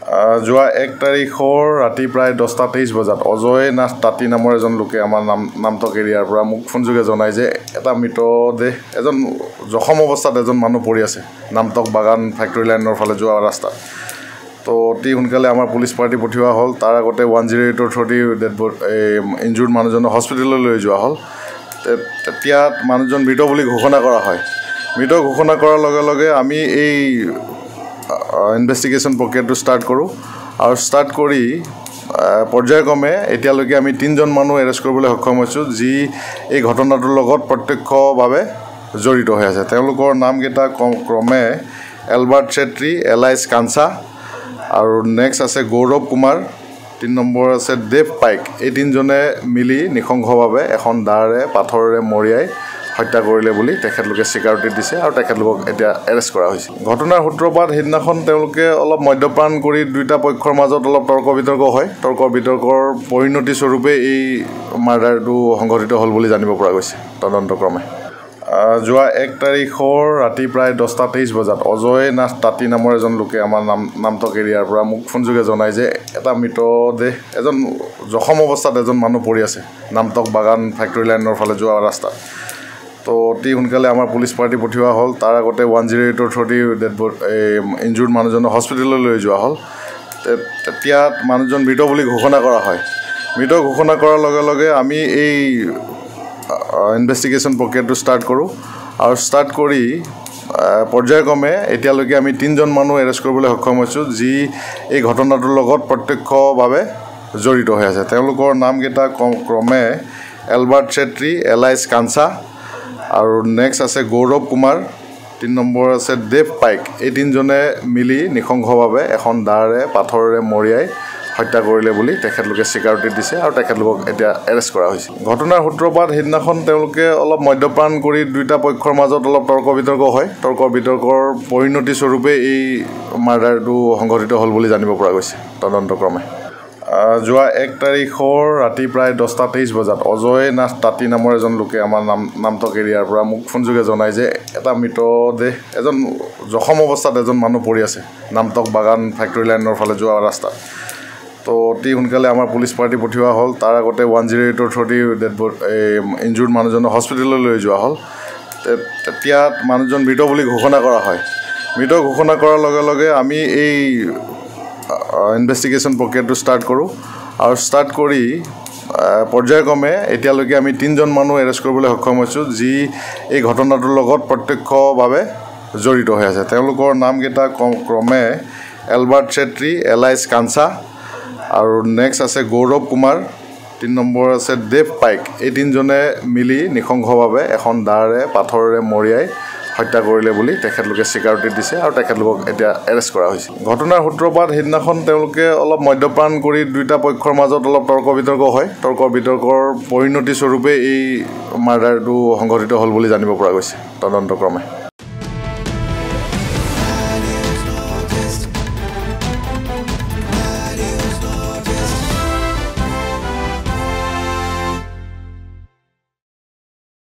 যোৱা ১ তাৰিখৰ ৰাতি প্ৰায় 10:23 বজাত অজয় নাথ তাঁতী নামৰ এজন লোকে আমাৰ নামটক এৰিয়াৰ পৰা মোক ফোনযোগে জনায় যে এটা মৃতদেহ এজন জখম অৱস্থাত এজন মানুহ পৰি আছে নামটক বাগান ফেক্টৰী লাইনৰ ফালে যোৱা ৰাস্তাত। তো অতি সোনকালে আমাৰ পুলিচ পাৰ্টি পঠিওৱা হ'ল। তাৰ আগতে 108ৰ থ্ৰুদি ইনজুৰ্ড মানুহজনক হস্পিটেললৈ লৈ যোৱা হ'ল। তেতিয়া মানুহজন মৃত বুলি ঘোষণা কৰা হয়। মৃত ঘোষণা কৰাৰ লগে লগে আমি এই ইনভেষ্টিগেশ্যন প্ৰক্ৰিয়াটো ষ্টাৰ্ট কৰোঁ আৰু ষ্টাৰ্ট কৰি পৰ্যায়ক্ৰমে এতিয়ালৈকে আমি 3জন মানুহ এৰেষ্ট কৰিবলৈ সক্ষম হৈছোঁ যি এই ঘটনাটোৰ লগত প্ৰত্যক্ষভাৱে জড়িত হৈ আছে। তেওঁলোকৰ নামকেইটা ক্ৰমে এলবাৰ্ট চেত্ৰী, এলাইছ কাঞ্চা আৰু নেক্সট আছে গৌৰৱ কুমাৰ, 3 নম্বৰ আছে দেৱ পাইক। এই 3জনে মিলি নৃশংসভাৱে এখন দাৰে পাথৰেৰে মৰিয়াই হত্যা কৰিলে বুলি তেখেতলোকে স্বীকাৰোক্তি দিছে আৰু তেখেতলোকক এতিয়া এৰেষ্ট কৰা হৈছে। ঘটনাৰ সূত্ৰপাত সেইদিনাখন তেওঁলোকে অলপ মদ্যপান কৰি দুয়োটা পক্ষৰ মাজত অলপ তৰ্ক বিতৰ্ক হয়। তৰ্ক বিতৰ্কৰ পৰিণতি স্বৰূপে এই মাৰ্ডাৰটো সংঘটিত হ'ল বুলি জানিব পৰা গৈছে তদন্তক্ৰমে। যোৱা ১ তাৰিখৰ ৰাতি প্ৰায় 10:23 বজাত অজয় নাথ তাঁতী নামৰ এজন লোকে আমাৰ নামটক এৰিয়াৰ পৰা মোক ফোনযোগে জনায় যে এটা মৃতদেহ এজন জখম অৱস্থাত এজন মানুহ পৰি আছে নামটক বাগান ফেক্টৰী লাইনৰ ফালে যোৱা ৰাস্তাত। তো অতি সোনকালে আমাৰ পুলিচ পাৰ্টি পঠিওৱা হ'ল। তাৰ আগতে 108ৰ থ্ৰুদি ইনজুৰ্ড মানুহজনক হস্পিটেললৈ লৈ যোৱা হ'ল। তেতিয়া মানুহজন মৃত বুলি ঘোষণা কৰা হয়। মৃত ঘোষণা কৰাৰ লগে লগে আমি এই ইনভেষ্টিগেশ্যন প্ৰক্ৰিয়াটো ষ্টাৰ্ট কৰোঁ আৰু ষ্টাৰ্ট কৰি পৰ্যায়ক্ৰমে এতিয়ালৈকে আমি 3জন মানুহ এৰেষ্ট কৰিবলৈ সক্ষম হৈছোঁ যি এই ঘটনাটোৰ লগত প্ৰত্যক্ষভাৱে জড়িত হৈ আছে। তেওঁলোকৰ নামকেইটা ক্ৰমে এলবাৰ্ট চেত্ৰী, এলাইছ কাঞ্চা আৰু নেক্সট আছে গৌৰৱ কুমাৰ, 3 নম্বৰ আছে দেৱ পাইক। এই 3জনে মিলি নৃশংসভাৱে এখন দাৰে পাথৰেৰে মৰিয়াই হত্যা কৰিলে বুলি তেখেতলোকে স্বীকাৰোক্তি দিছে আৰু তেখেতলোকক এতিয়া এৰেষ্ট কৰা হৈছে। ঘটনাৰ সূত্ৰপাত সেইদিনাখন তেওঁলোকে অলপ মদ্যপান কৰি দুয়োটা পক্ষৰ মাজত অলপ তৰ্ক বিতৰ্ক হয়। তৰ্ক বিতৰ্কৰ পৰিণতি স্বৰূপে এই মাৰ্ডাৰটো সংঘটিত হ'ল বুলি জানিব পৰা গৈছে তদন্তক্ৰমে। যোৱা ১ তাৰিখৰ ৰাতি প্ৰায় 10:23 বজাত অজয় নাথ তাঁতী নামৰ এজন লোকে আমাৰ নামটক এৰিয়াৰ পৰা মোক ফোনযোগে জনায় যে এটা মৃতদেহ এজন জখম অৱস্থাত এজন মানুহ পৰি আছে নামটক বাগান ফেক্টৰী লাইনৰ ফালে যোৱা ৰাস্তাত। তো অতি সোনকালে আমাৰ পুলিচ পাৰ্টি পঠিওৱা হ'ল। তাৰ আগতে 108ৰ থ্ৰুদি ইনজুৰ্ড মানুহজনক হস্পিটেললৈ লৈ যোৱা হ'ল। তেতিয়া মানুহজন মৃত বুলি ঘোষণা কৰা হয়। মৃত ঘোষণা কৰাৰ লগে লগে আমি এই ইনভেষ্টিগেশ্যন প্ৰক্ৰিয়াটো ষ্টাৰ্ট কৰোঁ আৰু ষ্টাৰ্ট কৰি পৰ্যায়ক্ৰমে এতিয়ালৈকে আমি 3জন মানুহ এৰেষ্ট কৰিবলৈ সক্ষম হৈছোঁ যি এই ঘটনাটোৰ লগত প্ৰত্যক্ষভাৱে জড়িত হৈ আছে। তেওঁলোকৰ নামকেইটা ক্ৰমে এলবাৰ্ট চেত্ৰী, এলাইছ কাঞ্চা আৰু নেক্সট আছে গৌৰৱ কুমাৰ, 3 নম্বৰ আছে দেৱ পাইক। এই 3জনে মিলি নৃশংসভাৱে এখন দাৰে পাথৰেৰে মৰিয়াই হত্যা কৰিলে বুলি তেখেতলোকে স্বীকাৰোক্তি দিছে আৰু তেখেতলোকক এতিয়া এৰেষ্ট কৰা হৈছে। ঘটনাৰ সূত্ৰপাত সেইদিনাখন তেওঁলোকে অলপ মদ্যপান কৰি দুয়োটা পক্ষৰ মাজত অলপ তৰ্ক বিতৰ্ক হয়। তৰ্ক বিতৰ্কৰ পৰিণতি স্বৰূপে এই মাৰ্ডাৰটো সংঘটিত হ'ল বুলি জানিব পৰা গৈছে তদন্তক্ৰমে।